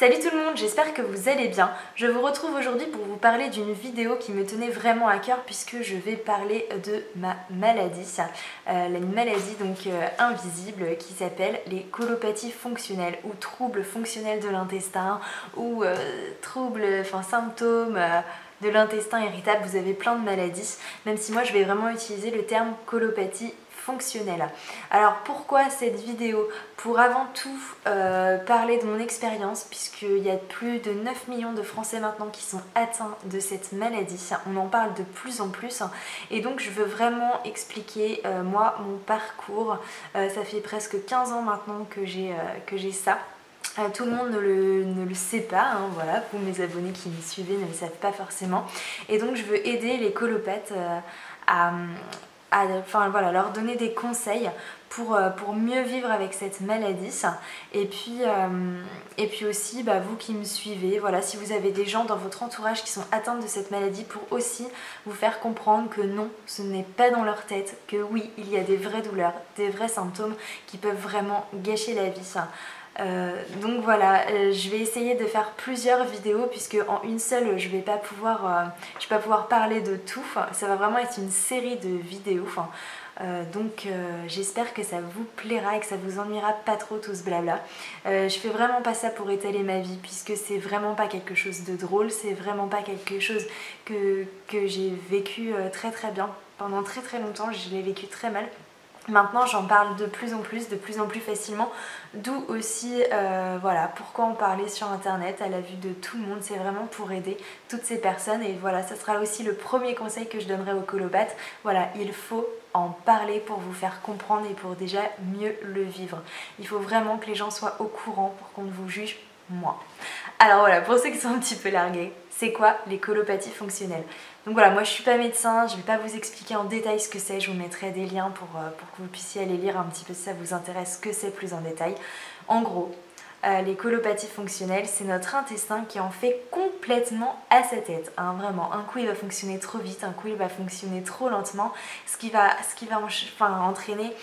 Salut tout le monde, j'espère que vous allez bien. Je vous retrouve aujourd'hui pour vous parler d'une vidéo qui me tenait vraiment à cœur puisque je vais parler de ma maladie. Une maladie donc invisible qui s'appelle les colopathies fonctionnelles ou troubles fonctionnels de l'intestin ou symptômes de l'intestin irritable. Vous avez plein de maladies, même si moi je vais vraiment utiliser le terme colopathie fonctionnelle. Alors pourquoi cette vidéo? Pour avant tout parler de mon expérience, puisqu'il y a plus de 9 millions de Français maintenant qui sont atteints de cette maladie. On en parle de plus en plus et donc je veux vraiment expliquer moi mon parcours. Ça fait presque 15 ans maintenant que j'ai ça. Tout le monde ne le sait pas, hein, voilà, pour mes abonnés qui me suivaient ne le savent pas forcément. Et donc je veux aider les colopathes leur donner des conseils pour mieux vivre avec cette maladie. Et puis aussi, vous qui me suivez, voilà, si vous avez des gens dans votre entourage qui sont atteints de cette maladie, pour aussi vous faire comprendre que non, ce n'est pas dans leur tête, que oui, il y a des vraies douleurs, des vrais symptômes qui peuvent vraiment gâcher la vie. Donc voilà, je vais essayer de faire plusieurs vidéos puisque en une seule je vais pas pouvoir parler de tout. Ça va vraiment être une série de vidéos. J'espère que ça vous plaira et que ça vous ennuiera pas trop tout ce blabla. Je fais vraiment pas ça pour étaler ma vie puisque c'est vraiment pas quelque chose de drôle, c'est vraiment pas quelque chose que j'ai vécu très très bien. Pendant très très longtemps, je l'ai vécu très mal. Maintenant j'en parle de plus en plus facilement, d'où aussi pourquoi en parler sur internet à la vue de tout le monde. C'est vraiment pour aider toutes ces personnes et voilà, ça sera aussi le premier conseil que je donnerai aux colopathes. Voilà, il faut en parler pour vous faire comprendre et pour déjà mieux le vivre. Il faut vraiment que les gens soient au courant pour qu'on ne vous juge moins. Alors voilà, pour ceux qui sont un petit peu largués, c'est quoi les colopathies fonctionnelles? Donc voilà, moi je suis pas médecin, je vais pas vous expliquer en détail ce que c'est, je vous mettrai des liens pour que vous puissiez aller lire un petit peu si ça vous intéresse, ce que c'est plus en détail. En gros, les colopathies fonctionnelles, c'est notre intestin qui en fait complètement à sa tête, hein, vraiment. Un coup il va fonctionner trop vite, un coup il va fonctionner trop lentement, ce qui va entraîner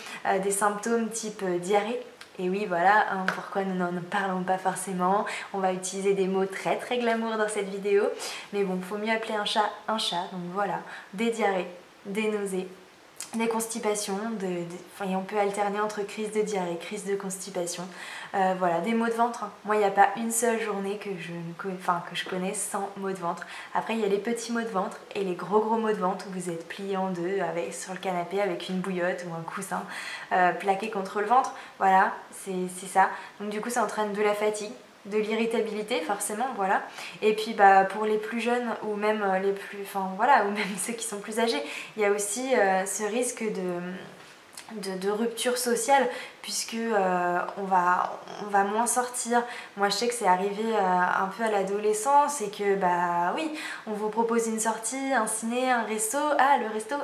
des symptômes type diarrhée. Et oui, voilà, hein, pourquoi nous n'en parlons pas forcément. On va utiliser des mots très très glamour dans cette vidéo. Mais bon, il faut mieux appeler un chat. Donc voilà, des diarrhées, des nausées, des constipations, et on peut alterner entre crise de diarrhée, crise de constipation. Voilà, des maux de ventre. Moi, il n'y a pas une seule journée que je connais sans maux de ventre. Après, il y a les petits maux de ventre et les gros maux de ventre où vous êtes plié en deux sur le canapé avec une bouillotte ou un coussin plaqué contre le ventre. Voilà, c'est ça. Donc du coup, ça entraîne de la fatigue, de l'irritabilité forcément, voilà. Et puis pour les plus jeunes ou même ou même ceux qui sont plus âgés, il y a aussi ce risque de rupture sociale puisque on va moins sortir. Moi je sais que c'est arrivé un peu à l'adolescence et que oui, on vous propose une sortie, un ciné, un resto. Ah, le resto,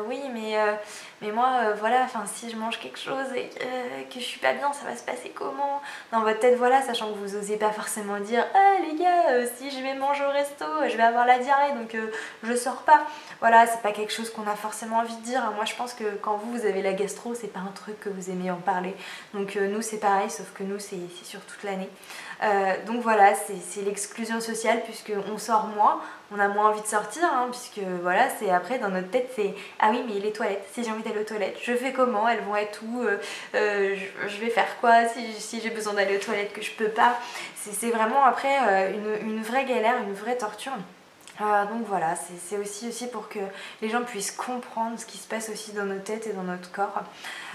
oui mais moi si je mange quelque chose et que je suis pas bien, ça va se passer comment dans votre tête, voilà, sachant que vous osez pas forcément dire ah les gars, si je vais manger au resto je vais avoir la diarrhée donc je sors pas. Voilà, c'est pas quelque chose qu'on a forcément envie de dire. Moi je pense que quand vous avez la gastro, c'est pas un truc que vous aimez en parler. Donc nous c'est pareil, sauf que nous c'est sur toute l'année. Donc voilà, c'est l'exclusion sociale puisqu'on sort moins, on a moins envie de sortir, hein, puisque voilà, c'est après dans notre tête c'est ah oui mais les toilettes, si j'ai envie d'aller aux toilettes, je fais comment? Elles vont être où? Je vais faire quoi si j'ai besoin d'aller aux toilettes que je peux pas? C'est vraiment après une vraie galère, une vraie torture. Donc voilà, c'est aussi pour que les gens puissent comprendre ce qui se passe aussi dans notre tête et dans notre corps.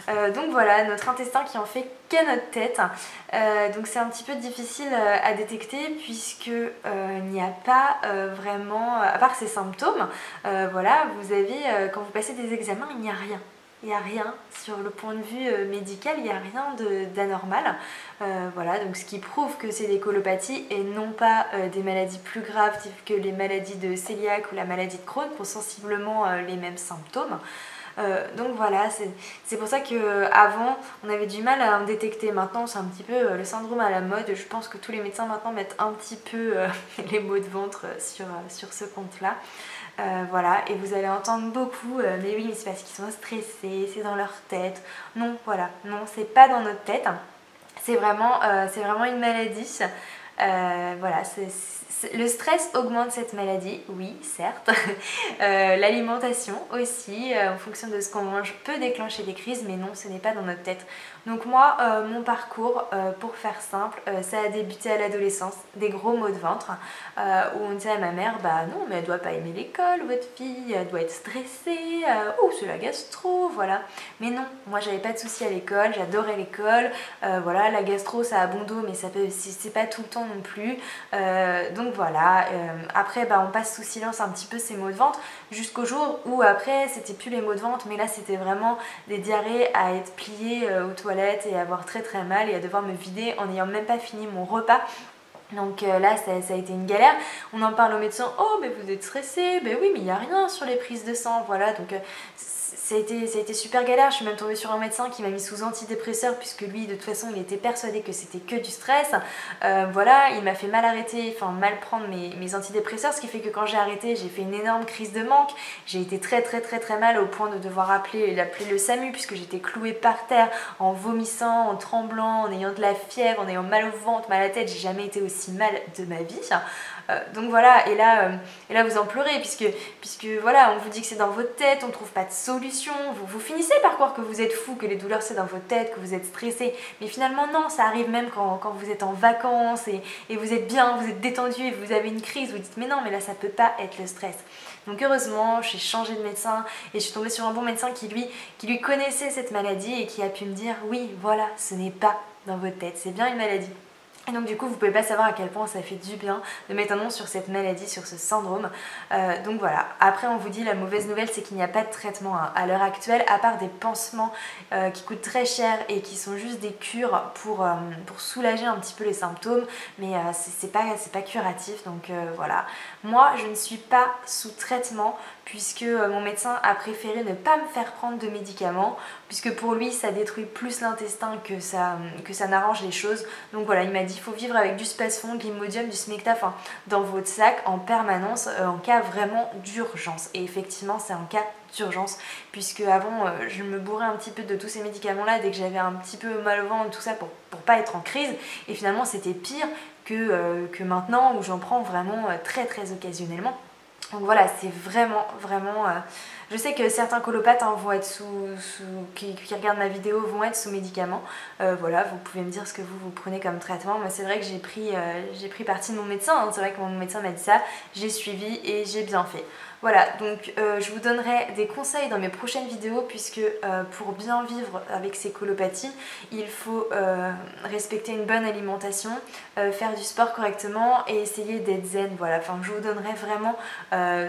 Donc voilà, notre intestin qui en fait qu'à notre tête. Donc c'est un petit peu difficile à détecter puisque il n'y a pas vraiment, à part ces symptômes, voilà, vous avez, quand vous passez des examens, il n'y a rien. Il n'y a rien sur le point de vue médical, il n'y a rien d'anormal. Voilà, donc ce qui prouve que c'est des colopathies et non pas des maladies plus graves telles que les maladies de cœliaque ou la maladie de Crohn qui ont sensiblement les mêmes symptômes. Donc voilà, c'est pour ça qu'avant on avait du mal à en détecter. Maintenant c'est un petit peu le syndrome à la mode. Je pense que tous les médecins maintenant mettent un petit peu les maux de ventre sur ce compte-là. Voilà, et vous allez entendre beaucoup mais oui, c'est parce qu'ils sont stressés, c'est dans leur tête. Non, voilà, non, c'est pas dans notre tête. C'est vraiment une maladie Voilà, le stress augmente cette maladie, oui, certes. L'alimentation aussi, en fonction de ce qu'on mange, peut déclencher des crises, mais non, ce n'est pas dans notre tête. Donc moi, mon parcours, pour faire simple, ça a débuté à l'adolescence, des gros maux de ventre, où on disait à ma mère, bah non, mais elle doit pas aimer l'école, votre fille, elle doit être stressée, oh, c'est la gastro, voilà. Mais non, moi j'avais pas de soucis à l'école, j'adorais l'école, voilà, la gastro ça a bon dos, mais c'est pas tout le temps non plus. Donc voilà, après bah, on passe sous silence un petit peu ces maux de ventre, jusqu'au jour où après c'était plus les maux de ventre, mais là c'était vraiment des diarrhées à être pliées aux toilettes et à avoir très très mal et à devoir me vider en n'ayant même pas fini mon repas. Donc là ça a été une galère, on en parle au médecin, oh mais vous êtes stressé, ben oui mais il n'y a rien sur les prises de sang, voilà, donc ça a été super galère. Je suis même tombée sur un médecin qui m'a mis sous antidépresseur puisque lui de toute façon il était persuadé que c'était que du stress. Voilà, il m'a fait mal arrêter, enfin mal prendre mes antidépresseurs, ce qui fait que quand j'ai arrêté j'ai fait une énorme crise de manque. J'ai été très mal au point de devoir appeler le SAMU puisque j'étais clouée par terre en vomissant, en tremblant, en ayant de la fièvre, en ayant mal au ventre, mal à la tête. J'ai jamais été aussi mal de ma vie. Donc voilà, et là vous en pleurez puisque voilà, on vous dit que c'est dans votre tête, on ne trouve pas de solution, vous finissez par croire que vous êtes fou, que les douleurs c'est dans votre tête, que vous êtes stressé, mais finalement non, ça arrive même quand vous êtes en vacances et vous êtes bien, vous êtes détendu et vous avez une crise, vous dites mais non, mais là ça peut pas être le stress. Donc heureusement, j'ai changé de médecin et je suis tombée sur un bon médecin qui lui connaissait cette maladie et qui a pu me dire oui, voilà, ce n'est pas dans votre tête, c'est bien une maladie. Et donc du coup vous pouvez pas savoir à quel point ça fait du bien de mettre un nom sur cette maladie, sur ce syndrome. Donc voilà, après on vous dit la mauvaise nouvelle c'est qu'il n'y a pas de traitement à l'heure actuelle à part des pansements qui coûtent très cher et qui sont juste des cures pour soulager un petit peu les symptômes, mais c'est pas curatif, donc voilà. Moi je ne suis pas sous traitement puisque mon médecin a préféré ne pas me faire prendre de médicaments puisque pour lui ça détruit plus l'intestin que ça n'arrange les choses. Donc voilà, il m'a dit il faut vivre avec du Spasfon, de l'Imodium, du Smecta dans votre sac en permanence en cas vraiment d'urgence. Et effectivement c'est un cas d'urgence puisque avant je me bourrais un petit peu de tous ces médicaments là dès que j'avais un petit peu mal au ventre, tout ça pour pas être en crise, et finalement c'était pire que maintenant où j'en prends vraiment très occasionnellement. Donc voilà, c'est vraiment je sais que certains colopathes vont être qui regardent ma vidéo vont être sous médicaments. Voilà, vous pouvez me dire ce que vous prenez comme traitement. Moi c'est vrai que j'ai pris parti de mon médecin, hein. C'est vrai que mon médecin m'a dit ça, j'ai suivi et j'ai bien fait. Voilà, donc je vous donnerai des conseils dans mes prochaines vidéos puisque pour bien vivre avec ces colopathies, il faut respecter une bonne alimentation, faire du sport correctement et essayer d'être zen. Voilà, enfin je vous donnerai vraiment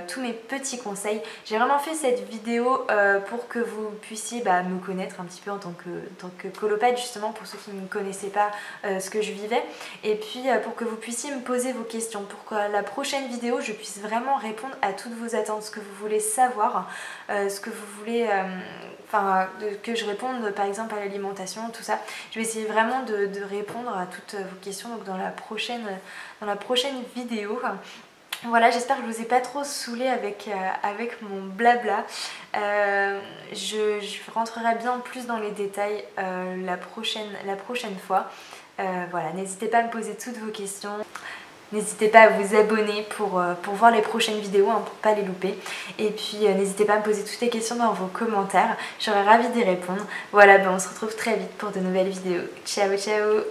tous mes petits conseils. J'ai vraiment fait cette vidéo pour que vous puissiez me connaître un petit peu en tant que colopathe, justement pour ceux qui ne connaissaient pas ce que je vivais, et puis pour que vous puissiez me poser vos questions, pour que la prochaine vidéo je puisse vraiment répondre à toutes vos attentes, ce que vous voulez savoir, ce que vous voulez, que je réponde par exemple à l'alimentation, tout ça. Je vais essayer vraiment de répondre à toutes vos questions donc dans la prochaine vidéo. Voilà, j'espère que je vous ai pas trop saoulé avec mon blabla. Je rentrerai bien plus dans les détails la prochaine fois. Voilà, n'hésitez pas à me poser toutes vos questions. N'hésitez pas à vous abonner pour voir les prochaines vidéos, hein, pour pas les louper. Et puis n'hésitez pas à me poser toutes les questions dans vos commentaires. Je serai ravie d'y répondre. Voilà, on se retrouve très vite pour de nouvelles vidéos. Ciao ciao.